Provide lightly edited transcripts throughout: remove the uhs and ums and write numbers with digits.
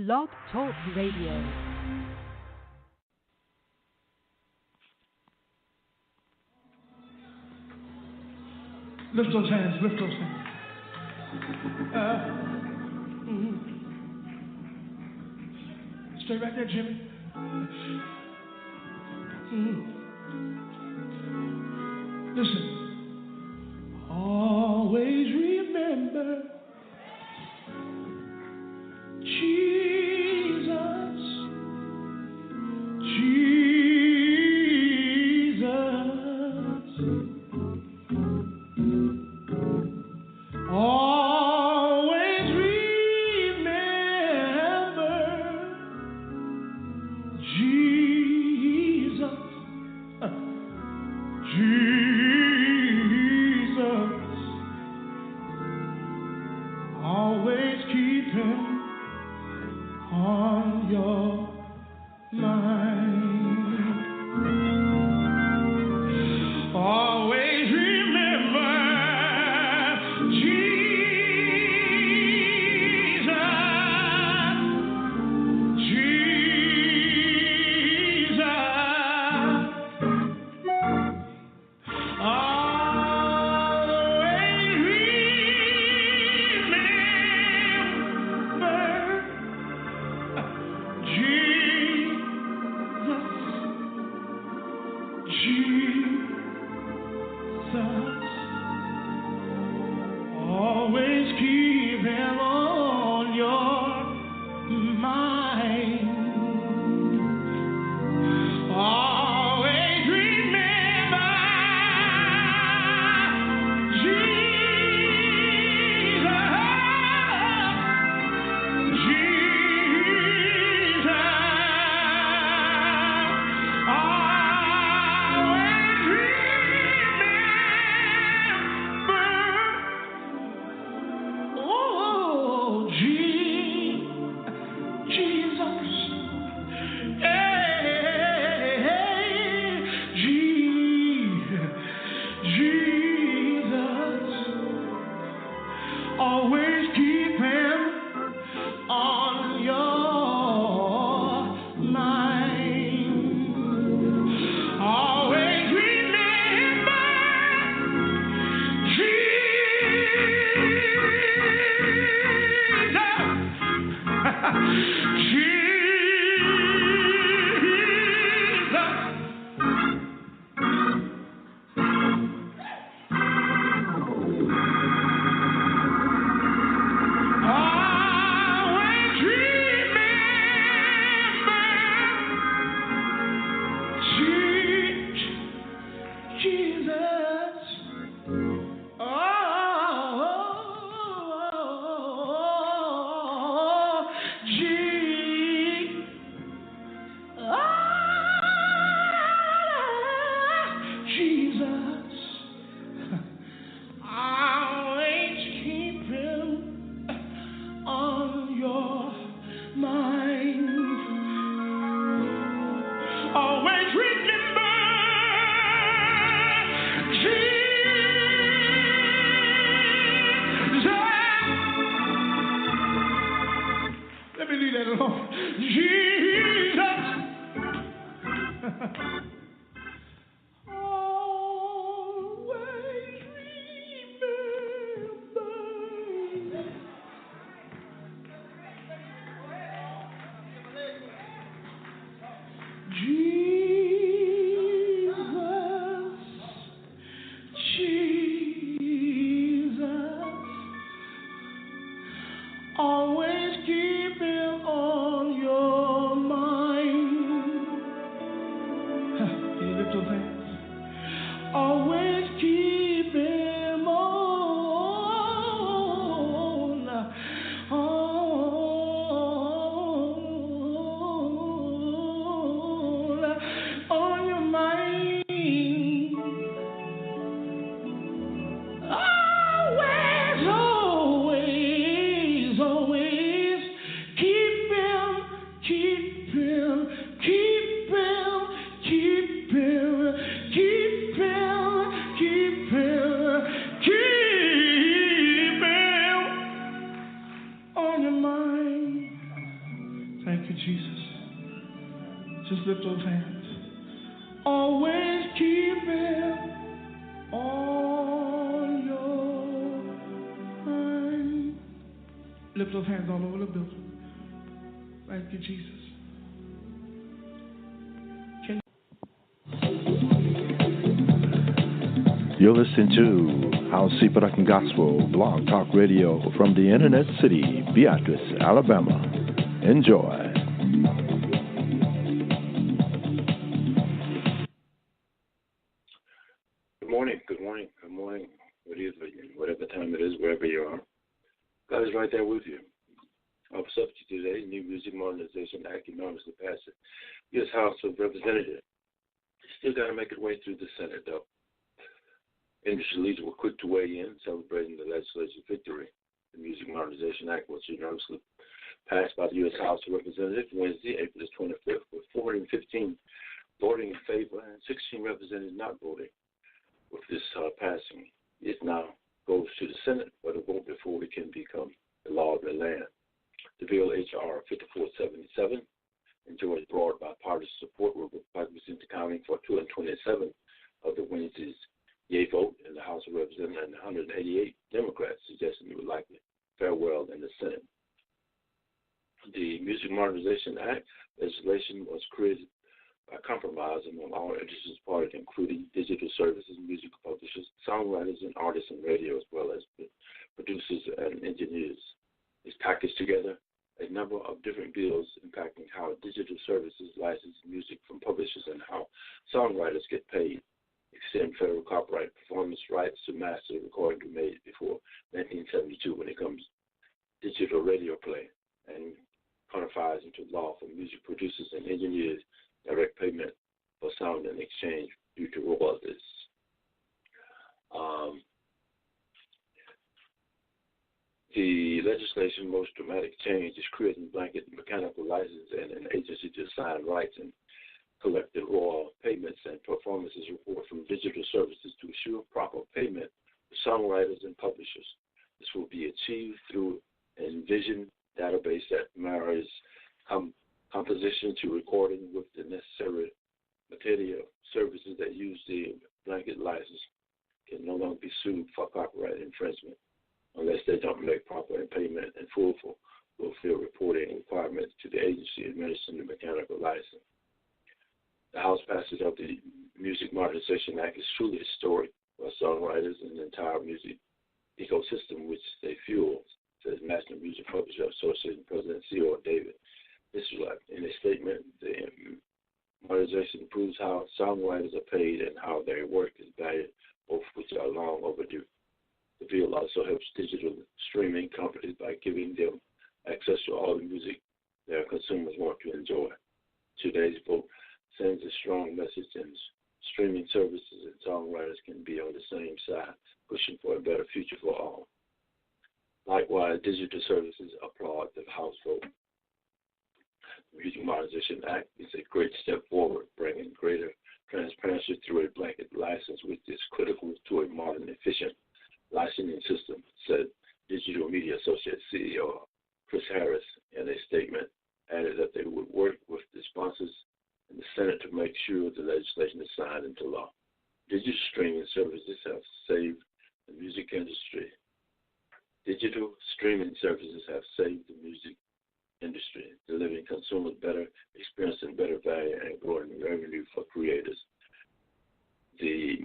Blog Talk Radio. Lift those hands, lift those hands. Stay right there, Jimmy. Listen. Always remember Jesus, Jesus. Always remember Jesus, Jesus. Always keep him on your mind. Always remember Jesus, Jesus. Always remember Jesus. Always keep him on your mind. Always remember Jesus, Jesus. Always remember, oh, Jesus. Hey, Jesus. Always keep him on your mind. Always remember Jesus. Always keep him on your mind. Thank you, Jesus. Just lift those hands. Always keep him on your mind. Lift those hands all over the building. Thank you, Jesus. You're listening to howcee-productions-gospel blog talk radio from the internet city, Beatrice, Alabama. Enjoy. Good morning, good morning, good morning. Good evening, whatever time it is, wherever you are. God is right there with you. Our subject today, New Music Modernization Act unanimously passed the U.S. House of Representatives. Still got to make its way through the Senate, though. Industry leaders were quick to weigh in, celebrating the legislative victory. The Music Modernization Act was unanimously passed by the U.S. House of Representatives Wednesday, April 25th, with 415 voting in favor and 16 representatives not voting. With this passing, it now goes to the Senate for the vote before it can become the law of the land. The bill, H.R. 5477, enjoys broad bipartisan support, with Republicans accounting for 227 of the Wednesday's yea vote in the House of Representatives and 188 Democrats, suggesting it would likely fare well in the Senate. The Music Modernization Act legislation was created by compromise among all interested parties, including digital services, music publishers, songwriters, and artists in radio, as well as producers and engineers. It's packaged together a number of different bills impacting how digital services license music from publishers and how songwriters get paid, extend federal copyright performance rights to master recording made before 1972 when it comes digital radio play, and codifies into law for music producers and engineers direct payment for sound in exchange due to royalties. The legislation's most dramatic change is creating blanket mechanical license and an agency to assign rights and collect the raw payments and performances report from digital services to assure proper payment to songwriters and publishers. This will be achieved through an Envision database that marries composition to recording with the necessary material. Services that use the blanket license can no longer be sued for copyright infringement unless they don't make proper payment and fulfill reporting requirements to the agency administering the mechanical license. The House passage of the Music Modernization Act is truly historic for songwriters and the entire music ecosystem which they fuel, says National Music Publishers Association President C.O. David. This is like in a statement, the modernization proves how songwriters are paid and how their work is valued, both of which are long overdue. The bill also helps digital streaming companies by giving them access to all the music their consumers want to enjoy. Today's vote sends a strong message, and streaming services and songwriters can be on the same side, pushing for a better future for all. Likewise, digital services applaud the House vote. The Music Modernization Act is a great step forward, bringing greater transparency through a blanket license, which is critical to a modern, efficient licensing system, said Digital Media Associate CEO Chris Harris in a statement, added that they would work with the sponsors in the Senate to make sure the legislation is signed into law. Digital streaming services have saved the music industry. Digital streaming services have saved the music industry, delivering consumers better experience and better value and growing revenue for creators. The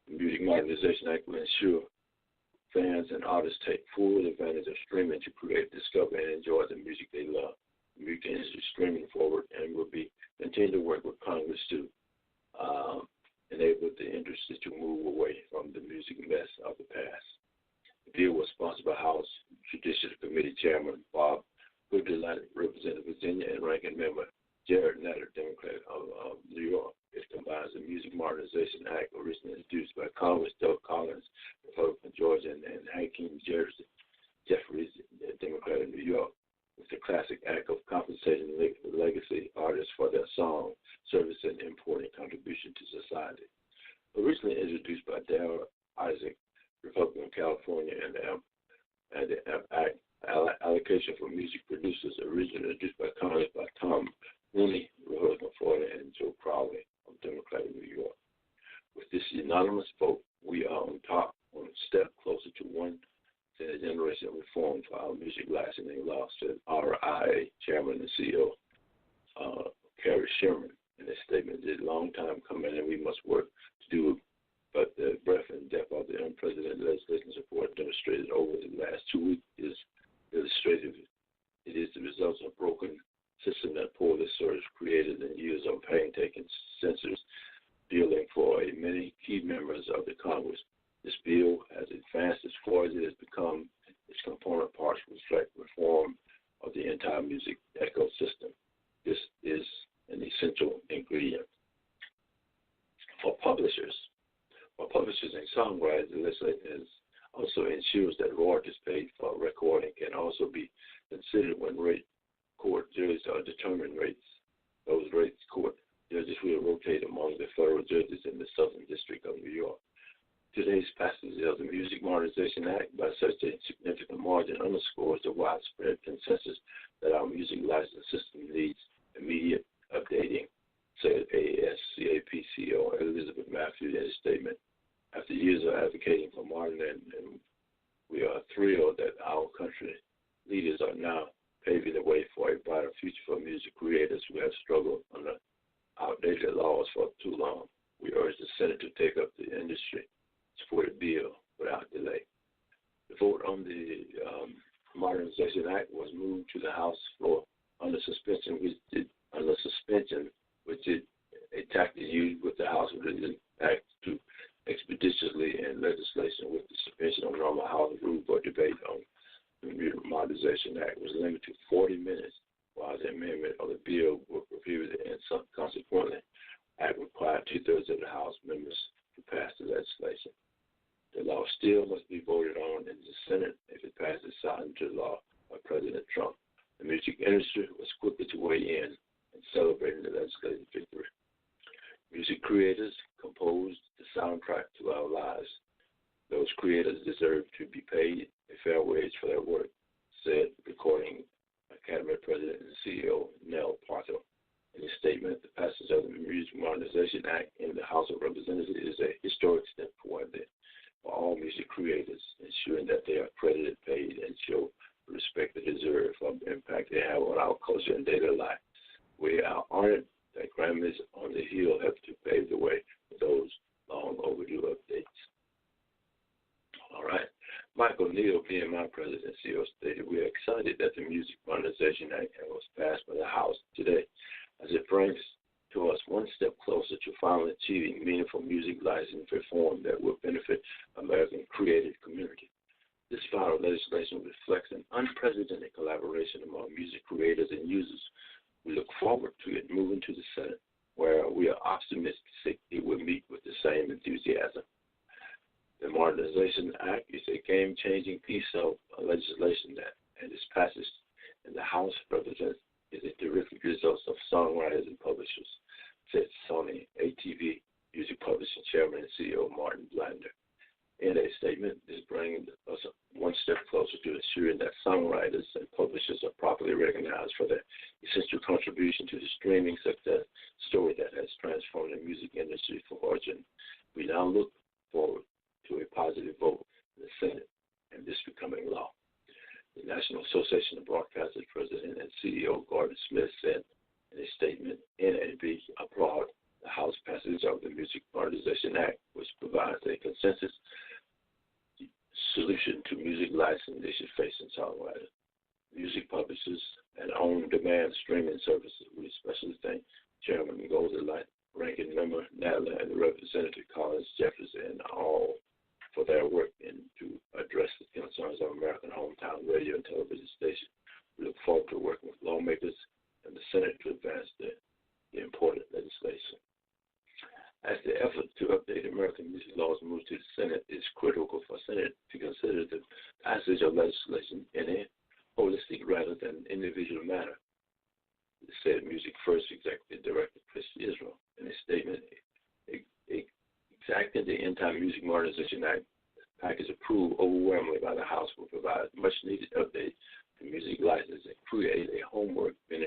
Music Modernization Act will ensure fans and artists take full advantage of streaming to create, discover, and enjoy the music they love. The music industry is streaming forward and will continue to work with Congress to enable the industry to move away from the music mess of the past. The bill was sponsored by House Judiciary Committee Chairman Bob Goodlatte, Representative Virginia, and Ranking Member Jared Natter, Democrat of New York. It combines the Music Modernization Act, originally introduced by Congress Doug Collins, Republican Georgia, and Hakeem Jeffries, Democrat of New York, with the classic act of compensating legacy artists for their song, service, and important contribution to society. Originally introduced by Darrell Isaac, Republican of California, and the act allocation for music producers, originally introduced by unanimous vote, we are on top, one step closer to one generation of reform for our music licensing law, said RIA Chairman and CEO Kerry Sherman in his statement. It's a long time coming, and we must work to do. But the breadth and depth of the unprecedented legislation support demonstrated over the last 2 weeks is illustrative. It is the result of a broken system that poorly serves created in years of painstaking censors dealing for many key members of the Congress. This bill, as advanced as far as it has become, its component parts reflect reform of the entire music ecosystem. This is an essential ingredient. For publishers and songwriters, the legislation also ensures that royalties paid for recording can also be considered when court judges determine rates. Those rates court judges will rotate among the federal judges in the Southern District of New York. Today's passage of the Music Modernization Act by such a significant margin underscores the widespread consensus that our music license system needs immediate updating, said ASCAP CEO Elizabeth Matthews in a statement. After years of advocating for modern and we are thrilled that our country leaders are now paving the way for a brighter future for music creators who have struggled under outdated laws for too long. We urge the Senate to take up the industry-supported bill without delay. The vote on the Modernization Act was moved to the House floor under suspension, which is a tactic used with the House Act to expeditiously end legislation with the suspension of normal House rules for debate on the Modernization Act was limited to 40 minutes, while the amendment of the bill was prohibited, and consequently, Act required 2/3 of the House members to pass the legislation. The law still must be voted on in the Senate if it passes signed into law by President Trump. The music industry was quicker to weigh in and celebrating the legislative victory. Music creators composed the soundtrack to our lives. Those creators deserve to be paid a fair wage for their work, said Recording Academy President and CEO Nell Parker. In his statement, the passage of the Music Modernization Act in the House of Representatives is a historic step forward for all music creators, ensuring that they are credited, paid, and show the respect they deserve for the impact they have on our culture and daily life. We are honored that Grammys on the Hill helped to pave the way for those long overdue updates. All right. Michael Neal, BMI President and CEO, stated, "We are excited that the Music Modernization Act was passed by the House today, as it brings to us one step closer to finally achieving meaningful music license reform that will benefit American creative community. This vital legislation reflects an unprecedented collaboration among music creators and users. We look forward to it moving to the Senate, where we are optimistic it will meet with the same enthusiasm." The Modernization Act is a game-changing piece of legislation that, and its passage in the House of Representatives is a terrific result of songwriters and publishers, said Sony ATV Music Publishing Chairman and CEO Martin Blander. In a statement, this brings us one step closer to ensuring that songwriters and publishers are properly recognized for their essential contribution to the streaming success story that has transformed the music industry for origin. We now look forward to a positive vote in the Senate and this becoming law. The National Association of Broadcasters President and CEO Gordon Smith said in a statement, NAB applaud the House passage of the Music Modernization Act, which provides a consensus solution to music licensing issues facing songwriters, music publishers, and on-demand streaming services. We especially thank Chairman Goldenlight, Ranking Member Nadler, and the Representative Collins Jeffers, and all for their work to address the concerns of American hometown radio and television stations. We look forward to working with lawmakers and the Senate to advance the important legislation. As the effort to update American music laws moves to the Senate, it's critical for Senate to consider the passage of legislation in a holistic rather than individual manner, said Music First Executive Director Chris Israel in a statement. Exactly the entire Music Modernization Act package approved overwhelmingly by the House will provide much-needed update to music license and create a homework benefit